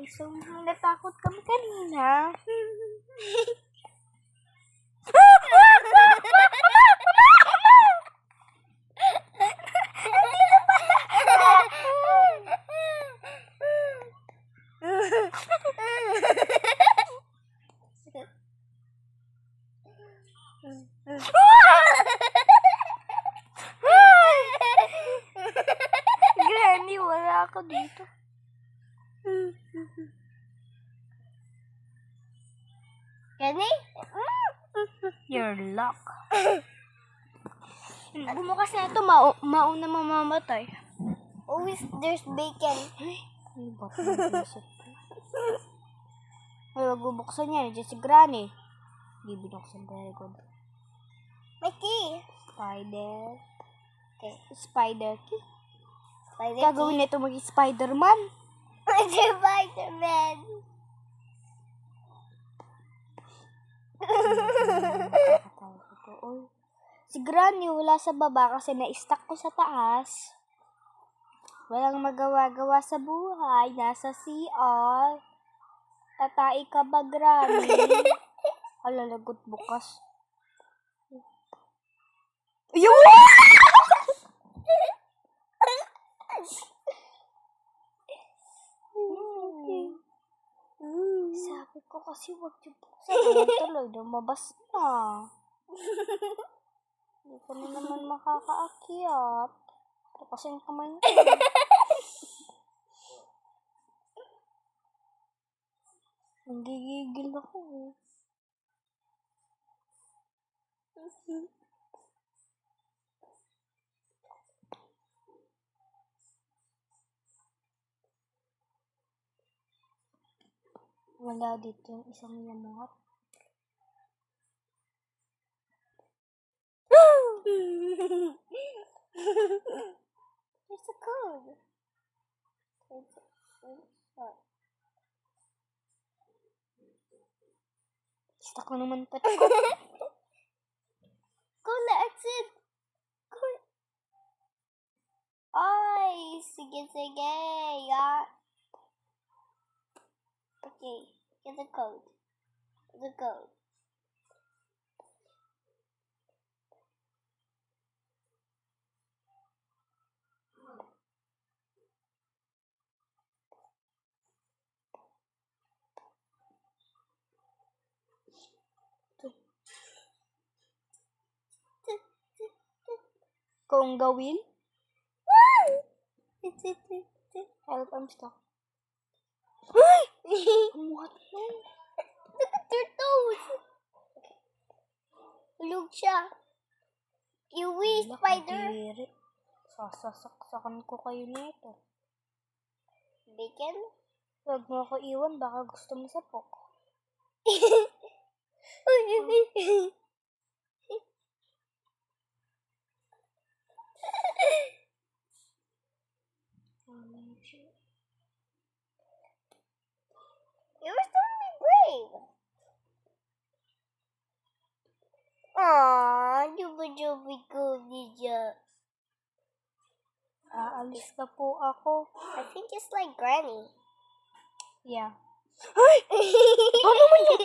So, natakot kami kanina. Granny, wala ako dito. Granny? Your luck. Bumukas na ito, mauna mamamatay. Always there's bacon. Ay, ba't naisip ko? Ay, wag bubuksan yan. Diyan si Granny. Hindi binuksan. Very good. My key. Spider. Okay. Spider key. Spider Gagawin nito maging Spider-Man. Spider-Man. Si Granny wala sa baba kasi na-stuck ko sa taas. Walang magawa-gawa sa buhay. Nasa CR. Tatai ka ba, Granny? Alalagot bukas. Ayun! Sabi ko kasi wag yung buksan. Ayan tuloy, lumabas na. Hindi ko na naman makakaakyat. Ito kasi yung kamay ko. Nanggigigil ako. Wala dito yung isang yamot. There's a code. Stuck ko naman pati ko. Go na exit. Go. Ay, sige. Yeah. Okay, get the code. The code. Kung gawin? Help, I'm stuck. What? Look at your toes. Look siya. You wee, spider. Diri. Sasaksakan ko kayo nito. Bacon? Huwag mo ako iwan, baka gusto mo sapok. You were so brave. Aww, jubi go ninja. Aalis na po ako. I think it's like Granny. Yeah. Ay! Ano naman yun?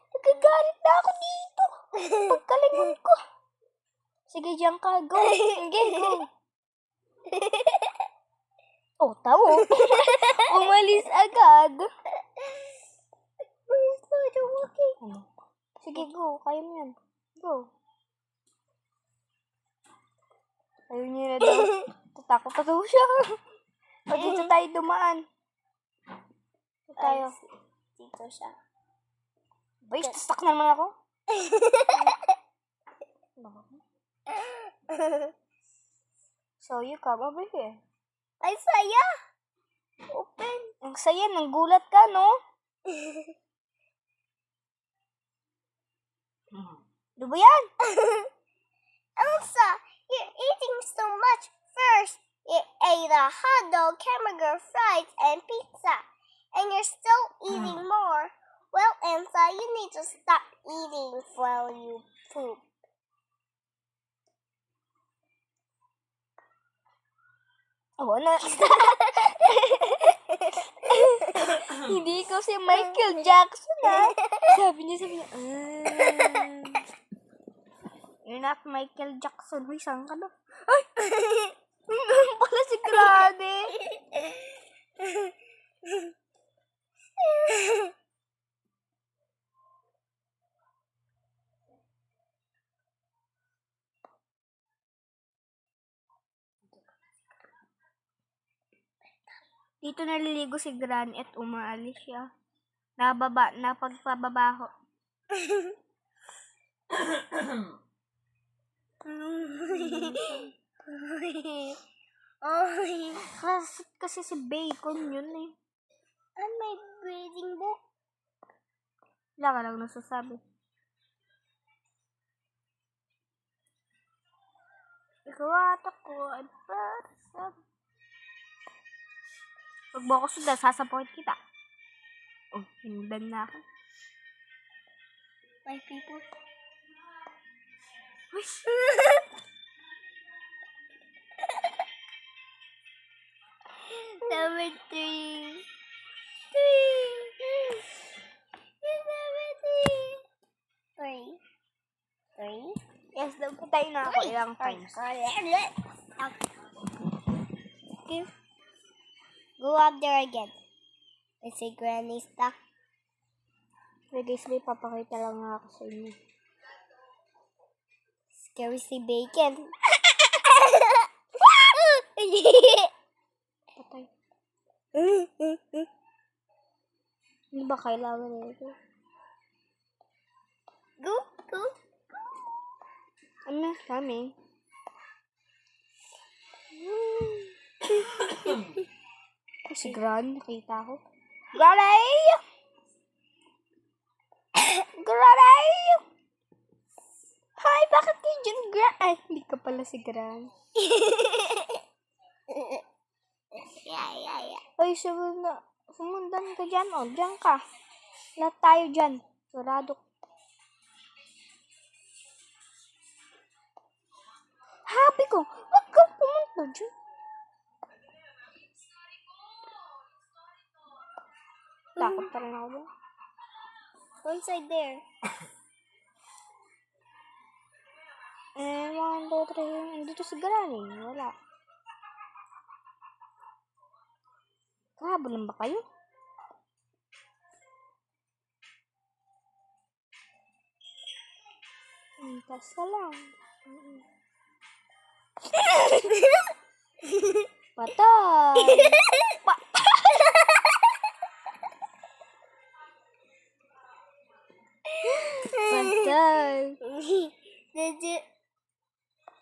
Nagagalit na ako dito. Pagkalingon ko. Sige, diyan ka. Go. Sige, go. Oh, tao. Umalis agad. Sige, go. Kaya mo yan. Go. Ayun niya na daw. Tatakot na daw siya. O, dito tayo dumaan. Dito tayo. Dito siya. Bay, stuck na naman ako. So, you come over here. Ay, saya! Open! Ang saya, nanggulat ka, no? Ano ba yan? Elsa, you're eating so much. First, you ate a hot dog, hamburger, fries, and pizza. And you're still eating more. Well, Elsa, you need to stop eating while you poop. Oh, ano? ikaw si Michael Jackson, ha? Sabi niya, you're not Michael Jackson. Hoy, saan ka na? Ay! Pala si Granny. Dito naliligo si Granny at umaalis siya. Napagpababaho. Kasi si Bacon yun eh. And my breathing book. Wala ka lang nasasabi. Ikaw at ako at parang. Pag mo ako sundan, sasapoint kita. Oh, hindan na ako. My people. Number 3. Three. Yes, nagpatay na ako ilang times. Okay. Go up there again. I say Granny stuck. So guys, may papakita lang nga ako sa inyo. Scary si Bacon. Patay. Hindi ba kailangan nito? Go. Ano? Kami. Si Gran, nakita ko. Granny! Granny! Hi, bakit kayo dyan, Gran? Ay, hindi ka pala si Gran. Yeah. Ay, sumundan ka dyan, o. Dyan ka. Lahat tayo dyan. Surado. Happy ko, wag kang pumunta dyan. Takot pa rin ako ba? Go inside there. 1, 2, 3. Dito si Granny. Wala. Kahabulan ba kayo? Tas ka lang. Patay! Patay!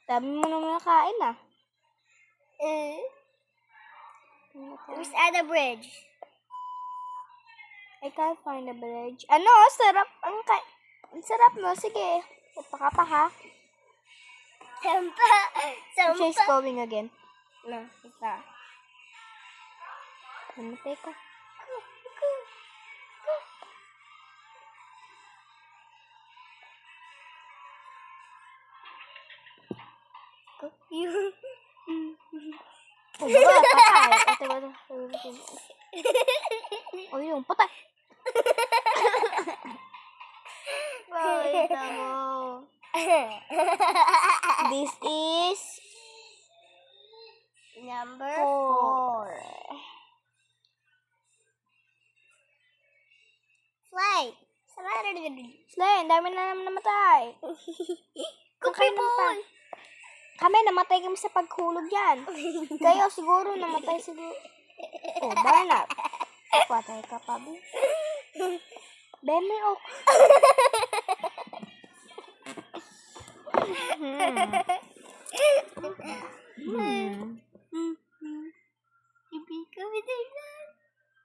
Dami mo naman nakain ah. Where's at the bridge? I can't find the bridge. Ano? Sarap. Ang sarap no? Sige. Papa ka pa ha. She's going again. No, it's not. Namatay ka. Oh, diba? Patay. Ito. Oh, yun. Patay. Bakit ako? This is number 4. Slay. Slay, ang dami na naman namatay. Cookie boy. Kami, namatay kami sa paghulog yan. Kayo, siguro, namatay siguro. Oh, Barnab. Patay ka pa, B. Beme, oh.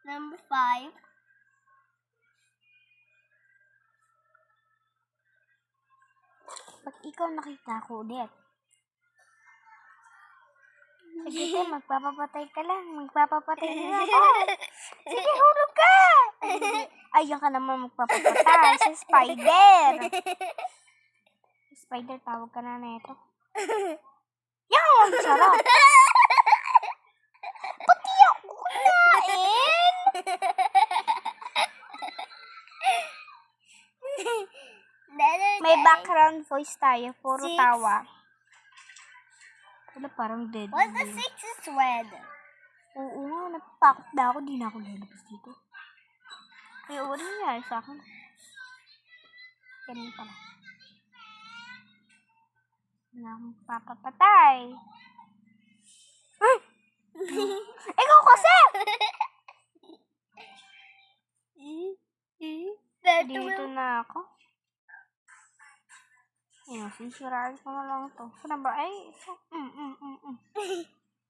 Number 5. Pag ikaw nakita ko ulit, sige, magpapapatay ka lang. Magpapapatay na ako. Sige, hulog ka! Ayun ka naman magpapapatay sa spider. Spider, tawag ka na neto. Yan! Sarap! Pati ako kunain! background voice tayo. Puro Six. tawa. Wala, parang dead. What the 6 is red? Oo nga, natakot na ako. Di na ako lalabas dito. Kaya wala nangyari sa akin. Ganun pala. Hindi na akong papapatay. Ay! Ikaw kasi! Dito na ako. Ayan, sisirain ko na lang ito. Saan ba? Ay, ito.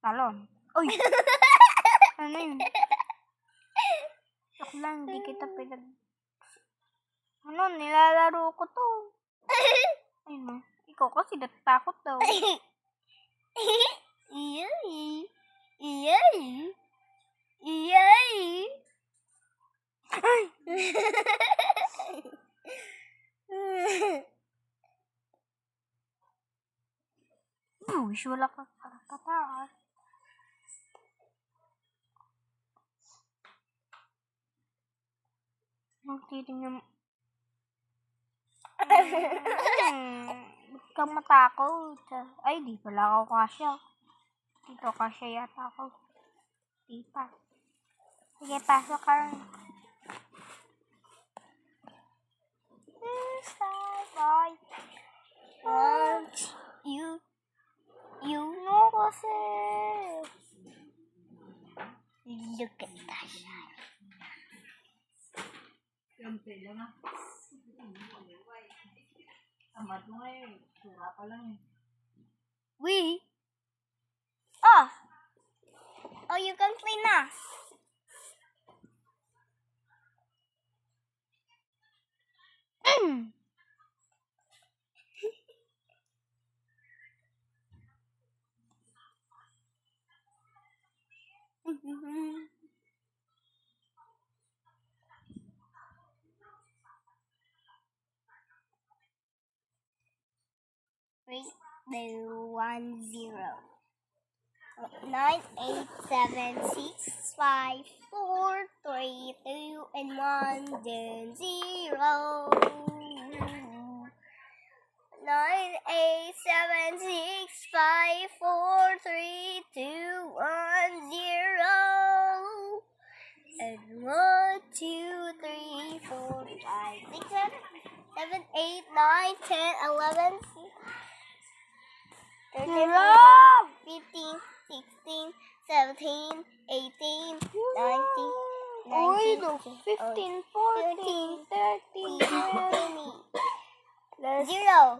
Talon. Uy! Ano yun? Joke lang, hindi kita pinag... Ano, nilalaro ko to. Ayun mo. Ikaw kasi natatakot daw. Iyay! Iyay! Iyay! Ay! Wish wala ka kataas. Magtitingnan mo. Ba't kang matakot? Ay, di pala ako kasya. Dito kasya yata ako. Di pa. Sige, pasok ka. Bye. You know kasi. Look at that. We. Oh! Oh, you can play now. Three, two, 1, 0. 9, 8, 7, 6, 5, 4, 3, 2, and 1, then 0. 9, 8, 7, 6, 5, 4, 3, 2, 1, 0. And 1, 2, 3, 4, 5, 6, 7, 8, 9, 10, 11, 13, 15, 16, 17, 18, 19, Uy, 19, no. 15, 14, 13, 20. 0,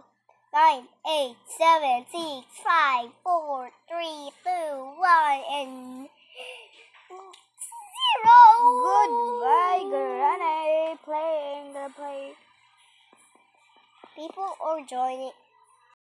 9, 8, 7, 6, 5, 4, 3, 2, 1, and 0. Goodbye, Granny. Playing the play. People are joining